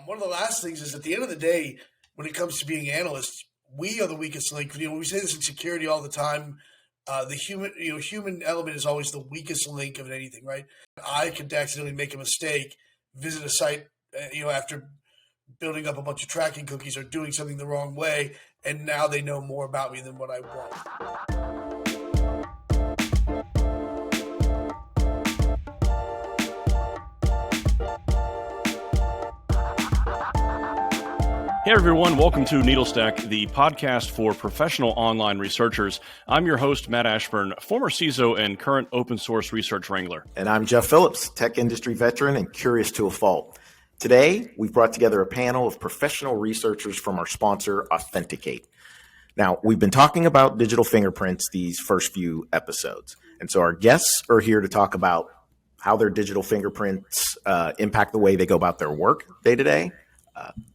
One of the last things is at the end of the day, when it comes to being analysts, we are the weakest link. We say this in security all the time. The human element is always the weakest link of anything, right? I could accidentally make a mistake, visit a site, after building up a bunch of tracking cookies or doing something the wrong way, and now they know more about me than what I want. Hey everyone, welcome to NeedleStack, the podcast for professional online researchers. I'm your host, Matt Ashburn, former CISO and current open source research wrangler. And I'm Jeff Phillips, tech industry veteran and curious to a fault. Today, we've brought together a panel of professional researchers from our sponsor, Authenticate. Now, we've been talking about digital fingerprints these first few episodes. And so our guests are here to talk about how their digital fingerprints impact the way they go about their work day to day.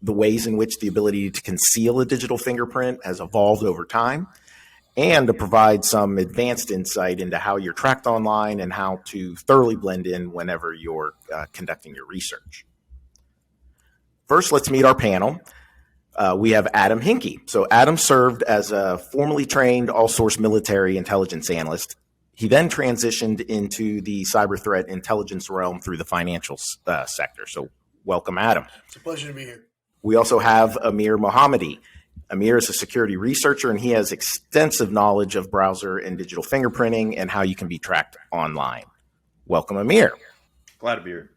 The ways in which the ability to conceal a digital fingerprint has evolved over time, and to provide some advanced insight into how you're tracked online and how to thoroughly blend in whenever you're conducting your research. First, let's meet our panel. We have Adam Hinkie. So Adam served as a formally trained all-source military intelligence analyst. He then transitioned into the cyber threat intelligence realm through the financial sector. So welcome, Adam. It's a pleasure to be here. We also have Amir Mohammadi. Amir is a security researcher, and he has extensive knowledge of browser and digital fingerprinting and how you can be tracked online. Welcome, Amir. Glad to be here.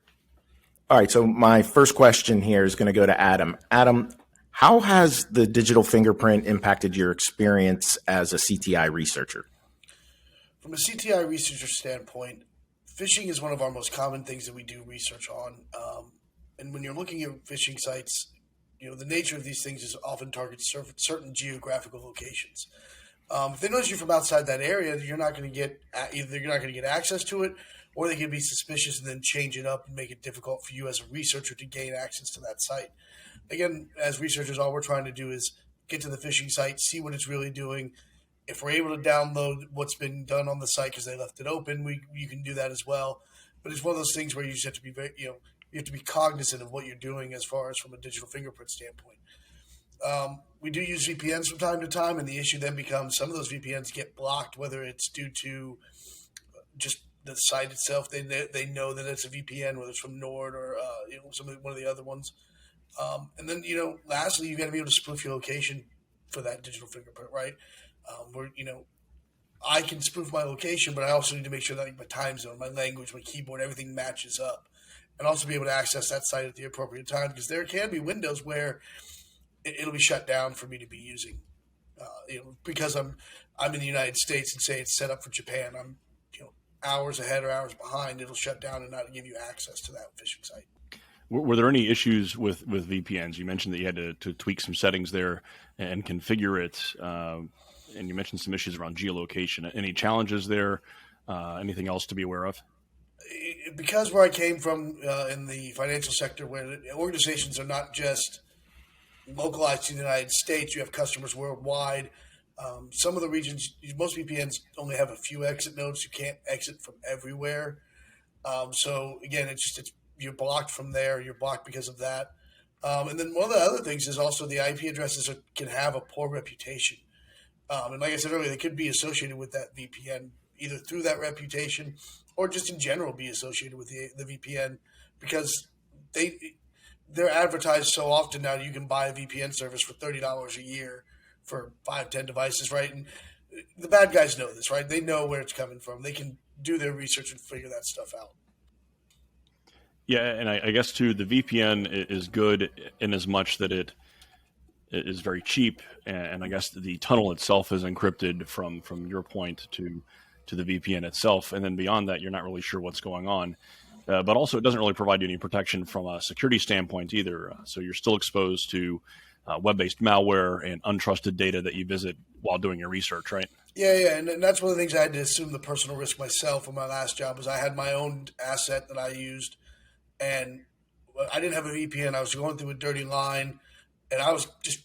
All right, so my first question here is going to go to Adam. Adam, how has the digital fingerprint impacted your experience as a CTI researcher? From a CTI researcher standpoint, phishing is one of our most common things that we do research on. And when you're looking at phishing sites, the nature of these things is often target certain geographical locations. If they notice you from outside that area, you're not going to get access to it, or they can be suspicious and then change it up and make it difficult for you as a researcher to gain access to that site. Again, as researchers, all we're trying to do is get to the phishing site, see what it's really doing. If we're able to download what's been done on the site because they left it open, you can do that as well. But it's one of those things where you just have to be you have to be cognizant of what you're doing as far as from a digital fingerprint standpoint. We do use VPNs from time to time, and the issue then becomes some of those VPNs get blocked, whether it's due to just the site itself. They know that it's a VPN, whether it's from Nord or one of the other ones. And then lastly, you got to be able to spoof your location for that digital fingerprint, right? I can spoof my location, but I also need to make sure that my time zone, my language, my keyboard, everything matches up. And also be able to access that site at the appropriate time, because there can be windows where it'll be shut down for me to be using, because I'm in the United States and say it's set up for Japan. I'm hours ahead or hours behind. It'll shut down and not give you access to that phishing site. Were there any issues with VPNs? You mentioned that you had to tweak some settings there and configure it, and you mentioned some issues around geolocation. Any challenges there? Anything else to be aware of? Because where I came from in the financial sector, where organizations are not just localized to the United States, you have customers worldwide. Some of the regions, most VPNs only have a few exit nodes. You can't exit from everywhere. So again, you're blocked from there. You're blocked because of that. And then one of the other things is also the IP addresses can have a poor reputation. And like I said earlier, they could be associated with that VPN either through that reputation or just in general be associated with the VPN, because they're advertised so often now. You can buy a VPN service for $30 a year for 5-10 devices, right? And the bad guys know this, right? They know where it's coming from. They can do their research and figure that stuff out. Yeah, and I guess too, the VPN is good in as much that it is very cheap, and I guess the tunnel itself is encrypted from your point to the VPN itself, and then beyond that, you're not really sure what's going on. But also, it doesn't really provide you any protection from a security standpoint either. So you're still exposed to web-based malware and untrusted data that you visit while doing your research, right? Yeah, and that's one of the things I had to assume the personal risk myself. In my last job was I had my own asset that I used, and I didn't have a VPN. I was going through a dirty line, and I was just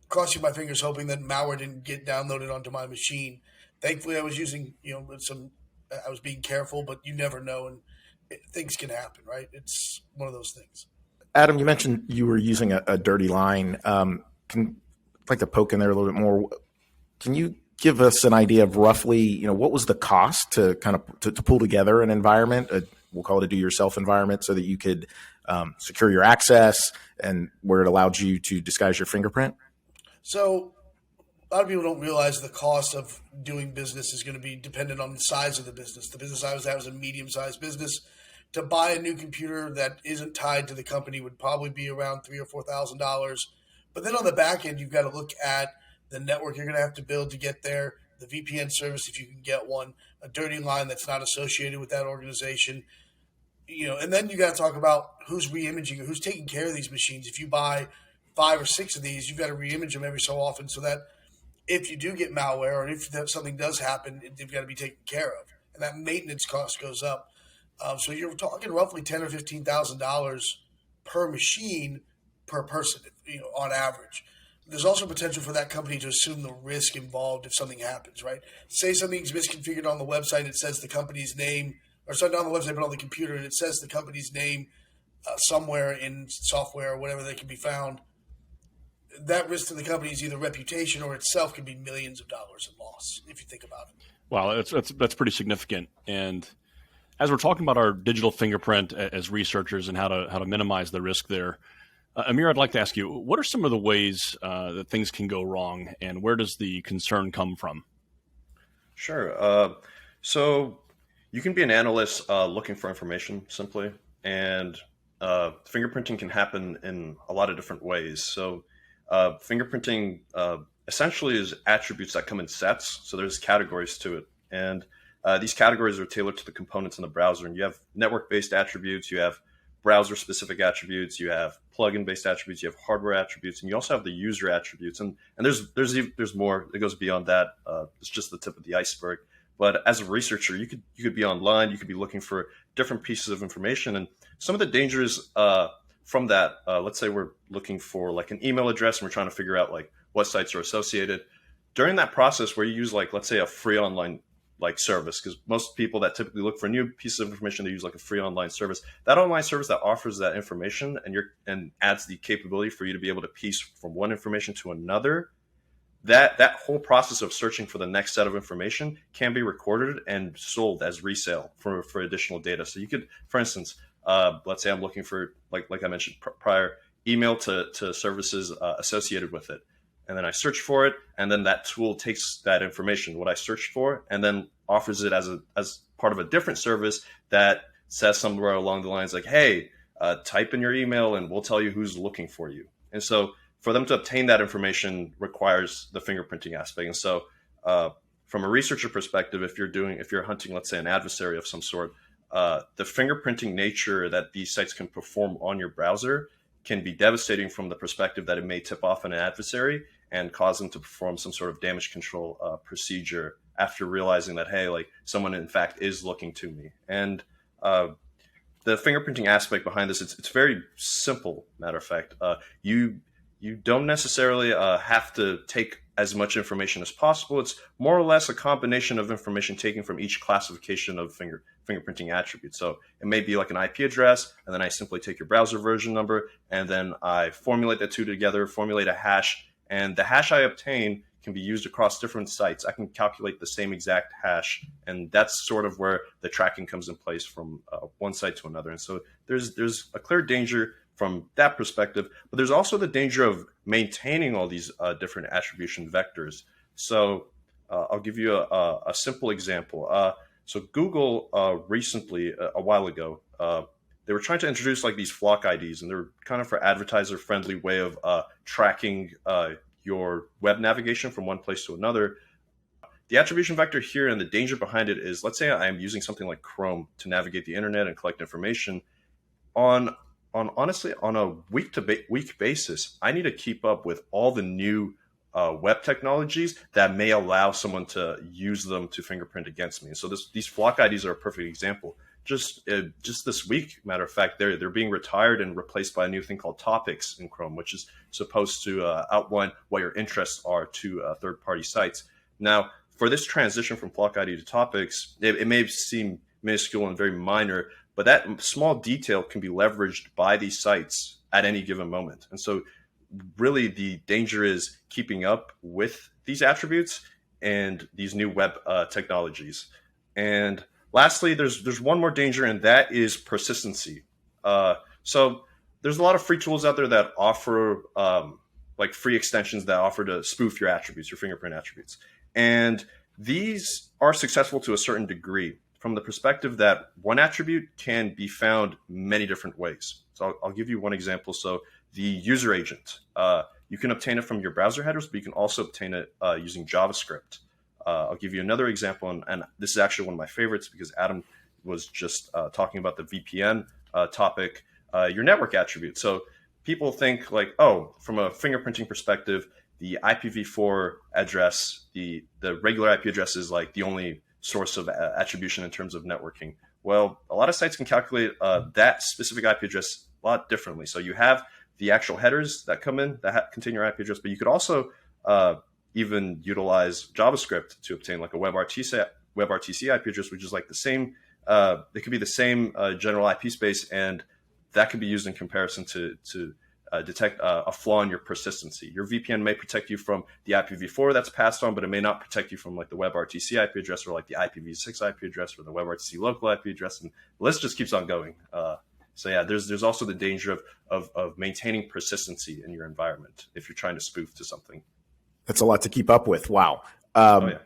crossing my fingers hoping that malware didn't get downloaded onto my machine. Thankfully, I was using, I was being careful, but you never know, and things can happen, right? It's one of those things. Adam, you mentioned you were using a dirty line. I'd like to poke in there a little bit more. Can you give us an idea of roughly, what was the cost to kind of to pull together an environment? We'll call it a do-yourself environment, so that you could secure your access and where it allowed you to disguise your fingerprint. So a lot of people don't realize the cost of doing business is going to be dependent on the size of the business. The business I was at was a medium-sized business. To buy a new computer that isn't tied to the company would probably be around $3,000 or $4,000. But then on the back end, you've got to look at the network you're going to have to build to get there, the VPN service if you can get one, a dirty line that's not associated with that organization, and then you got to talk about who's re-imaging or who's taking care of these machines. If you buy 5 or 6 of these, you've got to re-image them every so often so that if you do get malware or if something does happen, they've got to be taken care of, and that maintenance cost goes up. So you're talking roughly $10,000 or $15,000 per machine per person, on average. There's also potential for that company to assume the risk involved if something happens, right? Say something's misconfigured on the website, it says the company's name, or it's not on the website but on the computer, and it says the company's name somewhere in software or whatever that can be found. That risk to the company's either reputation or itself could be millions of dollars in loss, if you think about it. Wow, that's pretty significant. And as we're talking about our digital fingerprint as researchers and how to minimize the risk there, Amir, I'd like to ask you, what are some of the ways that things can go wrong, and where does the concern come from? Sure. So you can be an analyst looking for information simply, and fingerprinting can happen in a lot of different ways. So fingerprinting essentially is attributes that come in sets. So there's categories to it, and these categories are tailored to the components in the browser. And you have network-based attributes, you have browser-specific attributes, you have plugin-based attributes, you have hardware attributes, and you also have the user attributes. And there's more that goes beyond that. It's just the tip of the iceberg. But as a researcher, you could be online, you could be looking for different pieces of information, and some of the dangers from that. Let's say we're looking for like an email address, and we're trying to figure out like what sites are associated. During that process, where you use like, let's say, a free online like service, because most people that typically look for a new piece of information, they use like a free online service. That online service that offers that information and adds the capability for you to be able to piece from one information to another. That whole process of searching for the next set of information can be recorded and sold as resale for additional data. So you could, for instance, let's say I'm looking for, like I mentioned prior, email to services associated with it. And then I search for it, and then that tool takes that information, what I searched for, and then offers it as part of a different service that says somewhere along the lines like, hey, type in your email and we'll tell you who's looking for you. And so for them to obtain that information requires the fingerprinting aspect. And so from a researcher perspective, if you're hunting, let's say, an adversary of some sort, the fingerprinting nature that these sites can perform on your browser can be devastating from the perspective that it may tip off an adversary and cause them to perform some sort of damage control procedure after realizing that, hey, like someone in fact is looking to me. And the fingerprinting aspect behind this, it's very simple. Matter of fact, you don't necessarily have to take as much information as possible. It's more or less a combination of information taken from each classification of fingerprinting attributes. So it may be like an IP address, and then I simply take your browser version number, and then I formulate the two together, formulate a hash, and the hash I obtain can be used across different sites. I can calculate the same exact hash, and that's sort of where the tracking comes in place from one site to another. And so there's a clear danger from that perspective, but there's also the danger of maintaining all these different attribution vectors. So I'll give you a simple example. So Google recently, a while ago, they were trying to introduce like these flock IDs, and they're kind of for advertiser-friendly way of tracking your web navigation from one place to another. The attribution vector here and the danger behind it is, let's say I'm using something like Chrome to navigate the internet and collect information. Honestly, on a week basis, I need to keep up with all the new web technologies that may allow someone to use them to fingerprint against me. And so these flock IDs are a perfect example. Just this week, matter of fact, they're being retired and replaced by a new thing called Topics in Chrome, which is supposed to outline what your interests are to third-party sites. Now, for this transition from flock ID to Topics, it may seem minuscule and very minor, but that small detail can be leveraged by these sites at any given moment. And so really the danger is keeping up with these attributes and these new web technologies. And lastly, there's one more danger, and that is persistency. So there's a lot of free tools out there that offer like free extensions that offer to spoof your attributes, your fingerprint attributes. And these are successful to a certain degree from the perspective that one attribute can be found many different ways. So I'll give you one example. So the user agent, you can obtain it from your browser headers, but you can also obtain it using JavaScript. I'll give you another example, and this is actually one of my favorites because Adam was just talking about the VPN topic, your network attribute. So people think like, oh, from a fingerprinting perspective, the IPv4 address, the regular IP address is like the only source of attribution in terms of networking. Well, a lot of sites can calculate that specific IP address a lot differently. So you have the actual headers that come in that contain your IP address, but you could also even utilize JavaScript to obtain like a WebRTC IP address, which is like the same. It could be the same general IP space, and that could be used in comparison to detect a flaw in your persistency. Your VPN may protect you from the IPv4 that's passed on, but it may not protect you from like the WebRTC IP address or like the IPv6 IP address or the WebRTC local IP address, and the list just keeps on going. So yeah, there's also the danger of maintaining persistency in your environment if you're trying to spoof to something. That's a lot to keep up with. Wow. Yeah.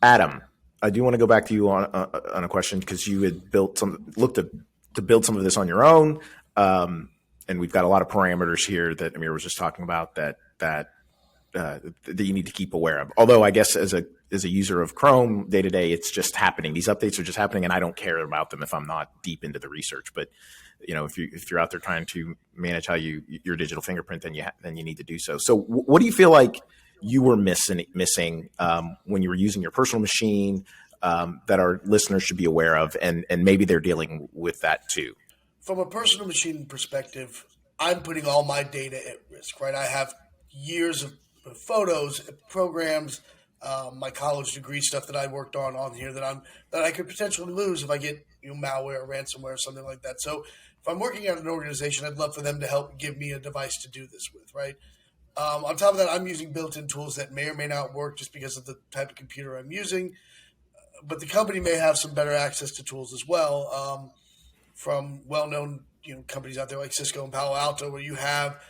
Adam, I do want to go back to you on a question because you had looked to build some of this on your own. And we've got a lot of parameters here that Amir was just talking about that you need to keep aware of. Although I guess as a user of Chrome day to day, it's just happening. These updates are just happening, and I don't care about them if I'm not deep into the research. But if you're out there trying to manage how your digital fingerprint, then you need to do so. So what do you feel like you were missing when you were using your personal machine that our listeners should be aware of, and maybe they're dealing with that too? From a personal machine perspective, I'm putting all my data at risk, right? I have years of photos, programs, my college degree stuff that I worked on here that I could potentially lose if I get malware or ransomware or something like that. So if I'm working at an organization, I'd love for them to help give me a device to do this with, right? On top of that, I'm using built-in tools that may or may not work just because of the type of computer I'm using. But the company may have some better access to tools as well. From well-known companies out there like Cisco and Palo Alto, where you have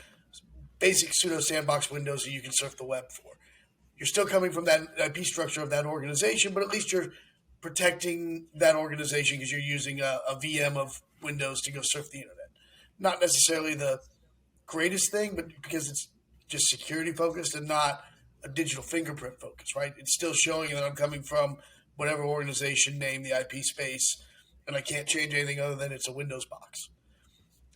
basic pseudo sandbox windows that you can surf the web for. You're still coming from that IP structure of that organization, but at least you're protecting that organization because you're using a VM of Windows to go surf the internet. Not necessarily the greatest thing, but because it's just security focused and not a digital fingerprint focus, right? It's still showing that I'm coming from whatever organization name, the IP space, and I can't change anything other than it's a Windows box.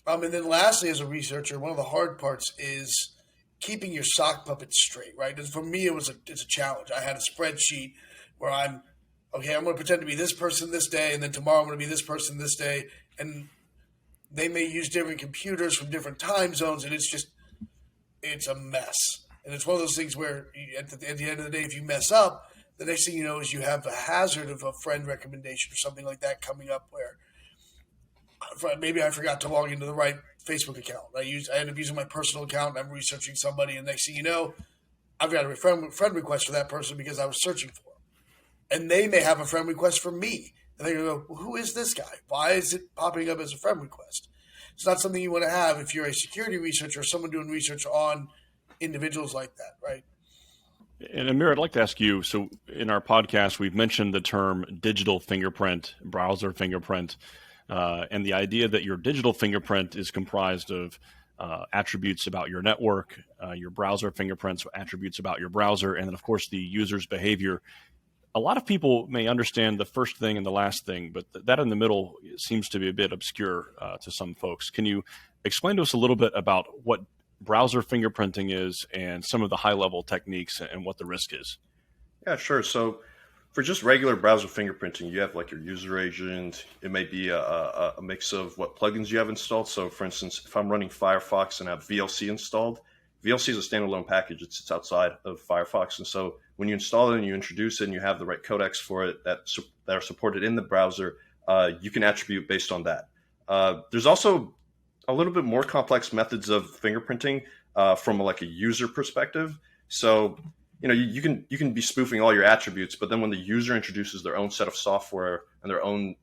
And then lastly, as a researcher, one of the hard parts is keeping your sock puppets straight, right? And for me, it's a challenge. I had a spreadsheet where I'm going to pretend to be this person this day, and then tomorrow I'm going to be this person this day. And they may use different computers from different time zones, and it's a mess. And it's one of those things where at the end of the day, if you mess up, the next thing you know is you have a hazard of a friend recommendation or something like that coming up where maybe I forgot to log into the right Facebook account. I end up using my personal account and I'm researching somebody, and next thing you know, I've got a friend request for that person because I was searching for them. And they may have a friend request for me. And they're going to go, well, who is this guy? Why is it popping up as a friend request? It's not something you want to have if you're a security researcher or someone doing research on individuals like that, right? And Amir, I'd like to ask you, so in our podcast, we've mentioned the term digital fingerprint, browser fingerprint, and the idea that your digital fingerprint is comprised of attributes about your network, your browser fingerprints, attributes about your browser, and then, of course, the user's behavior. A lot of people may understand the first thing and the last thing, but that in the middle seems to be a bit obscure to some folks. Can you explain to us a little bit about what browser fingerprinting is and some of the high-level techniques and what the risk is? Yeah, sure. So for just regular browser fingerprinting, you have like your user agent. It may be a mix of what plugins you have installed. So for instance, if I'm running Firefox and have VLC installed, VLC is a standalone package. It sits outside of Firefox. And so when you install it and you introduce it and you have the right codecs for it that are supported in the browser, you can attribute based on that. There's also a little bit more complex methods of fingerprinting from like a user perspective. So, you can be spoofing all your attributes, but then when the user introduces their own set of software and their own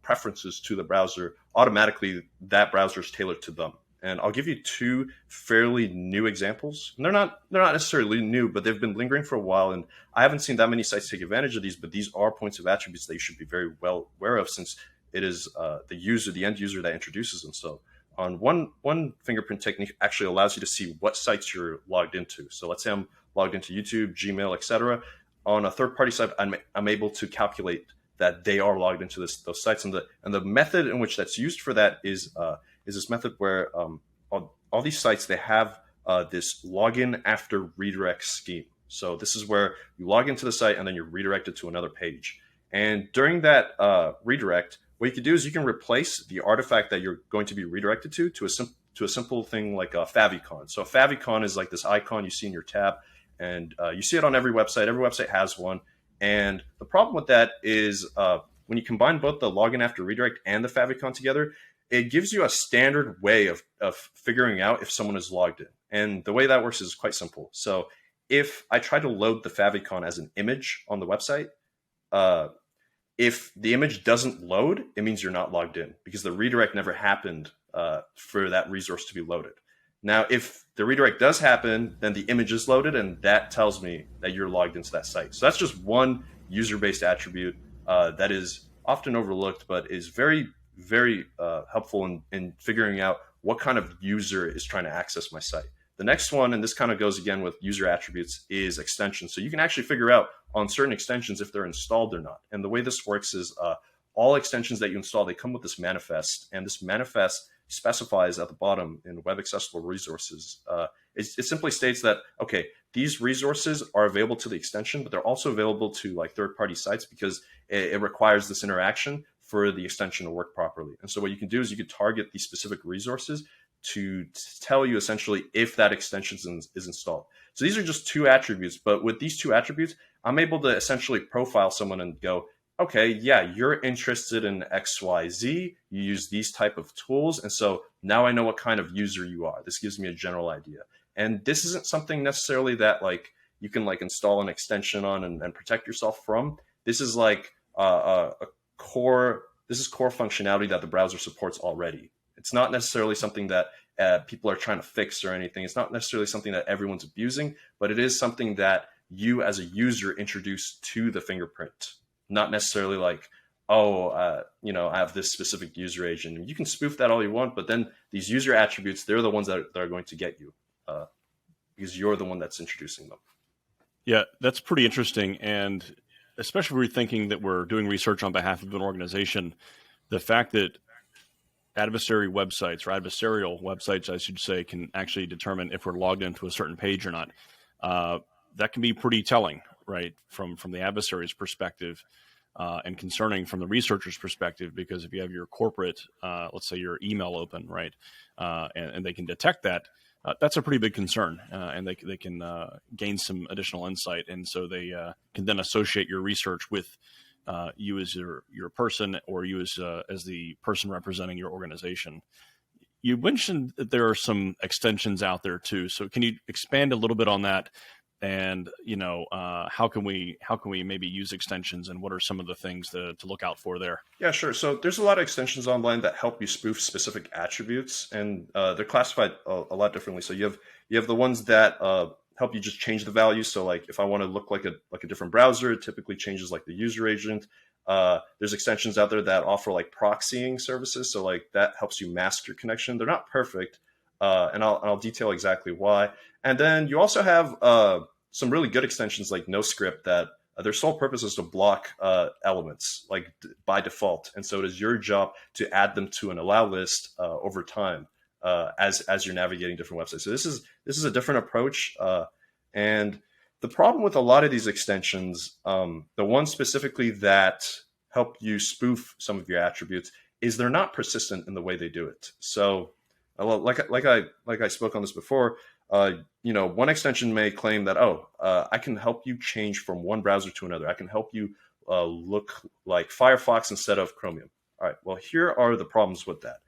preferences to the browser, automatically that browser is tailored to them. And I'll give you two fairly new examples. And they're not necessarily new, but they've been lingering for a while. And I haven't seen that many sites take advantage of these, but these are points of attributes that you should be very well aware of, since it is the end user that introduces them. So on one fingerprint technique actually allows you to see what sites you're logged into. So let's say I'm logged into YouTube, Gmail, etc. On a third-party site, I'm able to calculate that they are logged into those sites, and the method in which that's used for that is this method where all these sites, they have this login after redirect scheme. So this is where you log into the site and then you're redirected to another page. And during that redirect, what you can do is you can replace the artifact that you're going to be redirected to a simple thing like a favicon. So a favicon is like this icon you see in your tab, and you see it on every website. Every website has one. And the problem with that is when you combine both the login after redirect and the favicon together, it gives you a standard way of figuring out if someone is logged in. And the way that works is quite simple. So if I try to load the favicon as an image on the website, if the image doesn't load, it means you're not logged in because the redirect never happened for that resource to be loaded. Now, if the redirect does happen, then the image is loaded, and that tells me that you're logged into that site. So that's just one user-based attribute that is often overlooked, but is very, very helpful in figuring out what kind of user is trying to access my site. The next one, and this kind of goes again with user attributes, is extensions. So you can actually figure out on certain extensions if they're installed or not. And the way this works is all extensions that you install, they come with this manifest, and this manifest specifies at the bottom in web accessible resources. It simply states that, okay, these resources are available to the extension, but they're also available to like third-party sites because it requires this interaction for the extension to work properly. And so what you can do is you can target these specific resources to tell you essentially if that extension is installed. So these are just two attributes, but with these two attributes, I'm able to essentially profile someone and go, okay, yeah, you're interested in XYZ, you use these type of tools, and so now I know what kind of user you are. This gives me a general idea. And this isn't something necessarily that like you can like install an extension on and protect yourself from. This is like a core functionality that the browser supports already. It's not necessarily something that people are trying to fix or anything. It's not necessarily something that everyone's abusing, but it is something that you as a user introduce to the fingerprint. Not necessarily like, I have this specific user agent. And you can spoof that all you want, but then these user attributes, they're the ones that are going to get you because you're the one that's introducing them. Yeah, that's pretty interesting. And especially if we're thinking that we're doing research on behalf of an organization, the fact that adversary websites or adversarial websites, I should say, can actually determine if we're logged into a certain page or not. That can be pretty telling, right, from the adversary's perspective, and concerning from the researcher's perspective, because if you have your corporate, let's say your email open, right, and they can detect that, that's a pretty big concern, and they can gain some additional insight, and so they can then associate your research with you as your person, or you as the person representing your organization. You mentioned that there are some extensions out there too, so can you expand a little bit on that? And how can we maybe use extensions, and what are some of the things to look out for there? Yeah, sure. So there's a lot of extensions online that help you spoof specific attributes, and they're classified a lot differently. So you have the ones that help you just change the value. So like if I want to look like a different browser, it typically changes like the user agent. There's extensions out there that offer like proxying services. So like that helps you mask your connection. They're not perfect, and I'll detail exactly why. And then you also have some really good extensions like NoScript that their sole purpose is to block elements like by default. And so it is your job to add them to an allow list over time as you're navigating different websites. So this is a different approach. And the problem with a lot of these extensions, the ones specifically that help you spoof some of your attributes, is they're not persistent in the way they do it. So like I spoke on this before, one extension may claim that, I can help you change from one browser to another. I can help you look like Firefox instead of Chromium. All right, well, here are the problems with that.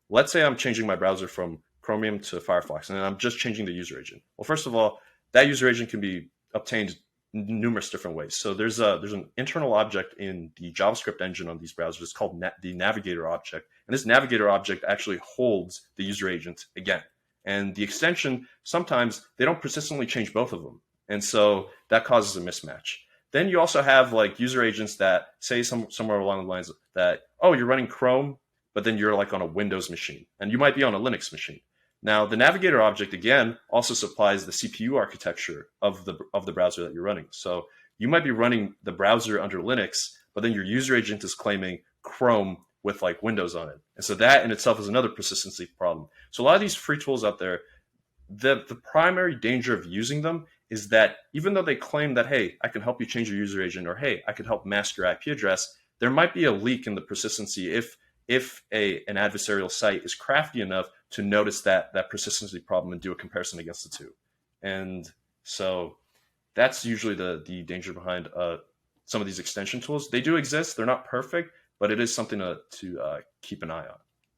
let's say I'm changing my browser from Chromium to Firefox, and I'm just changing the user agent. Well, first of all, that user agent can be obtained numerous different ways. So there's an internal object in the JavaScript engine on these browsers. It's called the navigator object, and this navigator object actually holds the user agent again. And the extension, sometimes they don't persistently change both of them, and so that causes a mismatch. Then you also have like user agents that say somewhere along the lines that, oh, you're running Chrome, but then you're like on a Windows machine, and you might be on a Linux machine. Now, the navigator object, again, also supplies the CPU architecture of the browser that you're running. So you might be running the browser under Linux, but then your user agent is claiming Chrome with like Windows on it. And so that in itself is another persistency problem. So a lot of these free tools out there, the primary danger of using them is that even though they claim that, hey, I can help you change your user agent, or hey, I can help mask your IP address, there might be a leak in the persistency if an adversarial site is crafty enough to notice that persistency problem and do a comparison against the two. And so that's usually the danger behind some of these extension tools. They do exist. They're not perfect, but it is something to keep an eye on.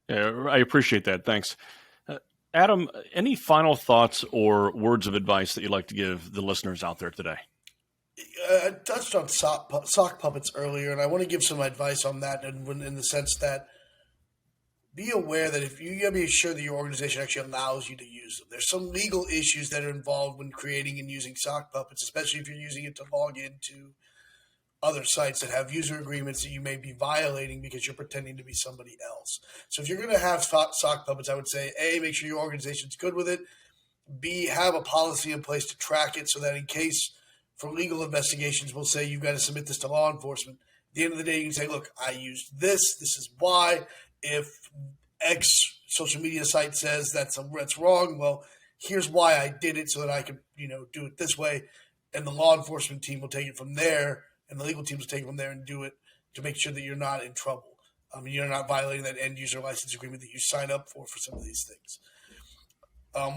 Yeah, I appreciate that. Thanks. Adam, any final thoughts or words of advice that you'd like to give the listeners out there today? I touched on sock puppets earlier, and I want to give some advice on that in the sense that be aware that if you got to be sure that your organization actually allows you to use them. There's some legal issues that are involved when creating and using sock puppets, especially if you're using it to log into other sites that have user agreements that you may be violating because you're pretending to be somebody else. So if you're going to have sock puppets, I would say, A, make sure your organization's good with it. B, have a policy in place to track it so that in case for legal investigations, we'll say you've got to submit this to law enforcement. At the end of the day, you can say, look, I used this. This is why. If X social media site says that's wrong, well, here's why I did it so that I could, do it this way. And the law enforcement team will take it from there, and the legal teams will take it from there and do it to make sure that you're not in trouble. You're not violating that end user license agreement that you sign up for some of these things.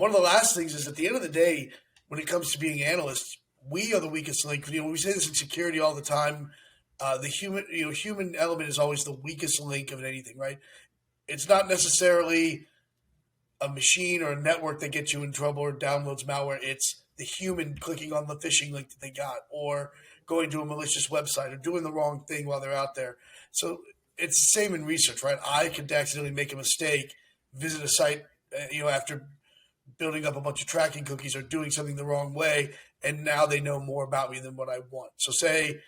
One of the last things is at the end of the day, when it comes to being analysts, we are the weakest link. We say this in security all the time. The human element is always the weakest link of anything, right? It's not necessarily a machine or a network that gets you in trouble or downloads malware. It's the human clicking on the phishing link that they got, or going to a malicious website, or doing the wrong thing while they're out there. So it's the same in research, right? I could accidentally make a mistake, visit a site, after building up a bunch of tracking cookies or doing something the wrong way, and now they know more about me than what I want. So say,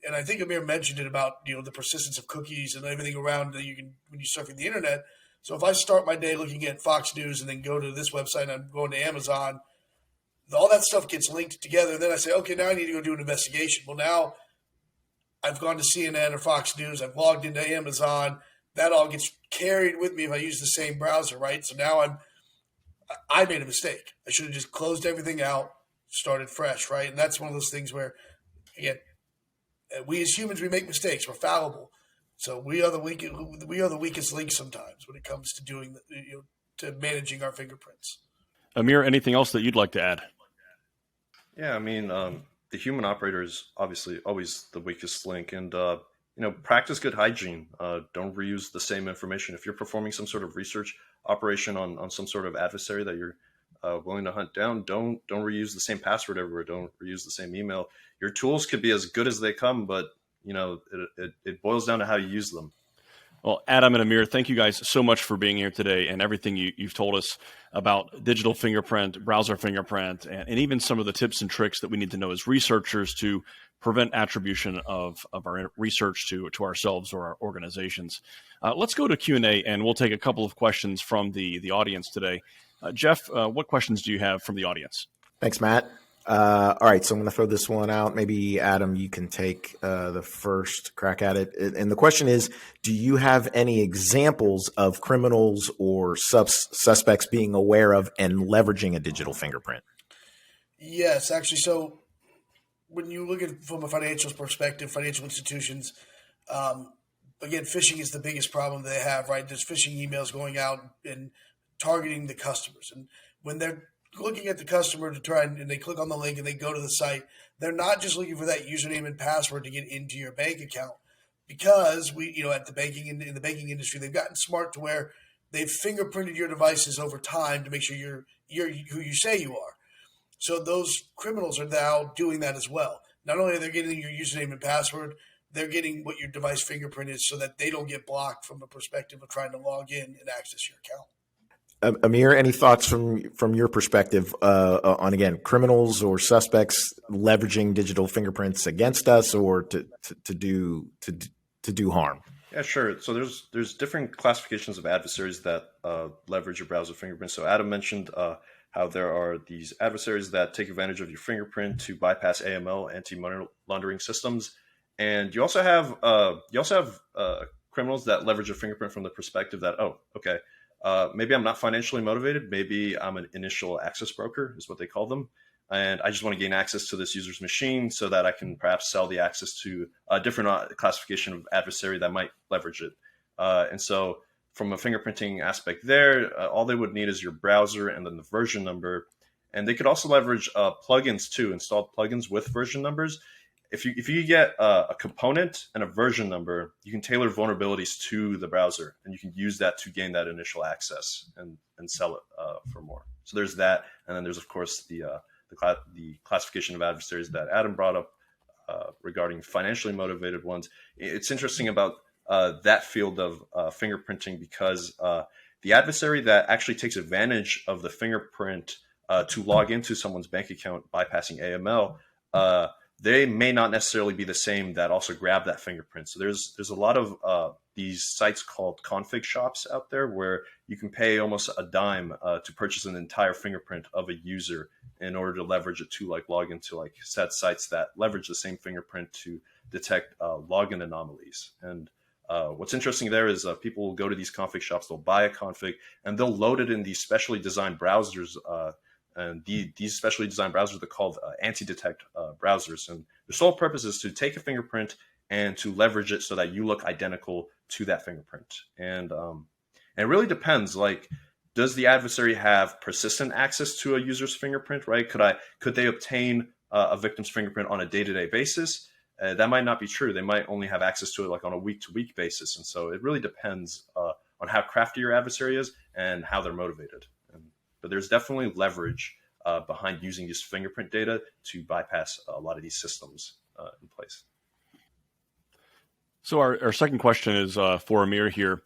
and I think Amir mentioned it about the persistence of cookies and everything around that you can when you're surfing the internet. So if I start my day looking at Fox News and then go to this website and I'm going to Amazon, all that stuff gets linked together. And then I say, okay, now I need to go do an investigation. Well, now I've gone to CNN or Fox News. I've logged into Amazon. That all gets carried with me if I use the same browser, right? So now I made a mistake. I should have just closed everything out, started fresh, right? And that's one of those things where, again, we as humans, we make mistakes. We're fallible. So we are the weakest link sometimes when it comes to doing to managing our fingerprints. Amir, anything else that you'd like to add? Yeah, the human operator is obviously always the weakest link, and practice good hygiene. Don't reuse the same information. If you're performing some sort of research operation on some sort of adversary that you're willing to hunt down, don't reuse the same password everywhere. Don't reuse the same email. Your tools could be as good as they come, but it boils down to how you use them. Well, Adam and Amir, thank you guys so much for being here today and everything you've told us about digital fingerprint, browser fingerprint, and even some of the tips and tricks that we need to know as researchers to prevent attribution of our research to ourselves or our organizations. Let's go to Q&A, and we'll take a couple of questions from the audience today. Jeff, what questions do you have from the audience? Thanks, Matt. All right, so I'm going to throw this one out. Maybe, Adam, you can take the first crack at it. And the question is, do you have any examples of criminals or suspects being aware of and leveraging a digital fingerprint? Yes, actually. So when you look at it from a financial perspective, financial institutions, again, phishing is the biggest problem they have, right? There's phishing emails going out and targeting the customers. And when they're looking at the customer to try and they click on the link and they go to the site, they're not just looking for that username and password to get into your bank account, because we, at the banking in the banking industry, they've gotten smart to where they've fingerprinted your devices over time to make sure you're who you say you are. So those criminals are now doing that as well. Not only are they getting your username and password, they're getting what your device fingerprint is so that they don't get blocked from the perspective of trying to log in and access your account. Amir, any thoughts from your perspective on, again, criminals or suspects leveraging digital fingerprints against us or to do harm? Yeah, sure. So there's different classifications of adversaries that leverage your browser fingerprint. So Adam mentioned how there are these adversaries that take advantage of your fingerprint to bypass AML, anti-money laundering systems, and you also have criminals that leverage your fingerprint from the perspective that, oh, okay, maybe I'm not financially motivated. Maybe I'm an initial access broker, is what they call them. And I just want to gain access to this user's machine so that I can perhaps sell the access to a different classification of adversary that might leverage it. And so from a fingerprinting aspect there, all they would need is your browser and then the version number. And they could also leverage plugins too, installed plugins with version numbers. If you get a component and a version number, you can tailor vulnerabilities to the browser, and you can use that to gain that initial access and sell it for more. So there's that, and then there's of course the classification of adversaries that Adam brought up regarding financially motivated ones. It's interesting about that field of fingerprinting because the adversary that actually takes advantage of the fingerprint to log into someone's bank account bypassing AML. They may not necessarily be the same that also grab that fingerprint. So there's a lot of these sites called config shops out there where you can pay almost a dime to purchase an entire fingerprint of a user in order to leverage it to like log into like set sites that leverage the same fingerprint to detect login anomalies. And what's interesting there is people will go to these config shops, they'll buy a config, and they'll load it in these specially designed browsers. And these specially designed browsers are called anti-detect browsers. And their sole purpose is to take a fingerprint and to leverage it so that you look identical to that fingerprint. And it really depends. Like, does the adversary have persistent access to a user's fingerprint, right? Could they obtain a victim's fingerprint on a day-to-day basis? That might not be true. They might only have access to it like on a week-to-week basis. And so it really depends on how crafty your adversary is and how they're motivated. But there's definitely leverage behind using this fingerprint data to bypass a lot of these systems in place. So our second question is for Amir here.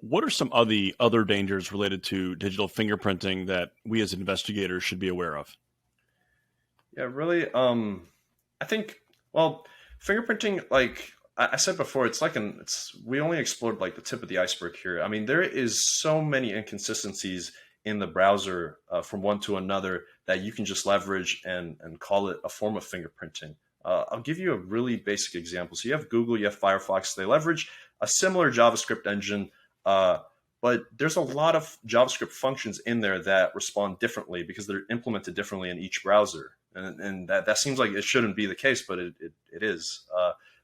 What are some of the other dangers related to digital fingerprinting that we as investigators should be aware of? Yeah, really. I think, well, fingerprinting, like I said before, we only explored like the tip of the iceberg here. I mean, there is so many inconsistencies in the browser from one to another that you can just leverage and call it a form of fingerprinting. I'll give you a really basic example. So you have Google, you have Firefox. They leverage a similar JavaScript engine, but there's a lot of JavaScript functions in there that respond differently because they're implemented differently in each browser. And that seems like it shouldn't be the case, but it is.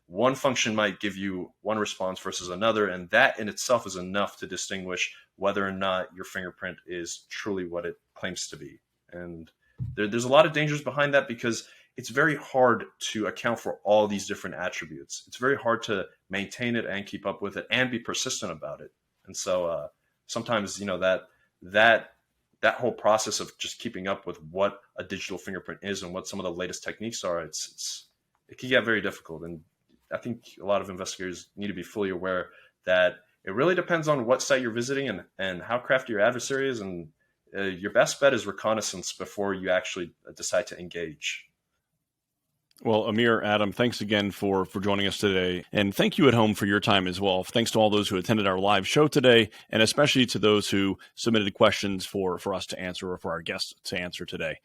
One function might give you one response versus another, and that in itself is enough to distinguish whether or not your fingerprint is truly what it claims to be. And there's a lot of dangers behind that because it's very hard to account for all these different attributes. It's very hard to maintain it and keep up with it and be persistent about it. And so sometimes, that whole process of just keeping up with what a digital fingerprint is and what some of the latest techniques are, it can get very difficult. And I think a lot of investigators need to be fully aware that it really depends on what site you're visiting and how crafty your adversary is. And your best bet is reconnaissance before you actually decide to engage. Well, Amir, Adam, thanks again for joining us today. And thank you at home for your time as well. Thanks to all those who attended our live show today, and especially to those who submitted questions for us to answer or for our guests to answer today.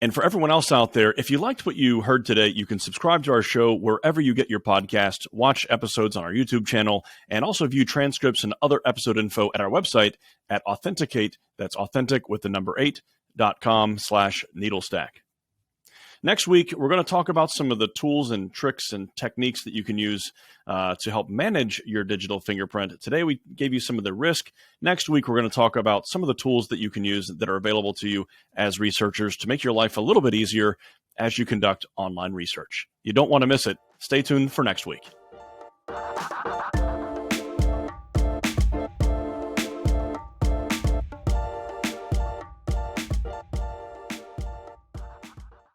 And for everyone else out there, if you liked what you heard today, you can subscribe to our show wherever you get your podcast, watch episodes on our YouTube channel, and also view transcripts and other episode info at our website at Authenticate, that's authentic with the number 8.com/needlestack. Next week, we're going to talk about some of the tools and tricks and techniques that you can use to help manage your digital fingerprint. Today, we gave you some of the risk. Next week, we're going to talk about some of the tools that you can use that are available to you as researchers to make your life a little bit easier as you conduct online research. You don't want to miss it. Stay tuned for next week.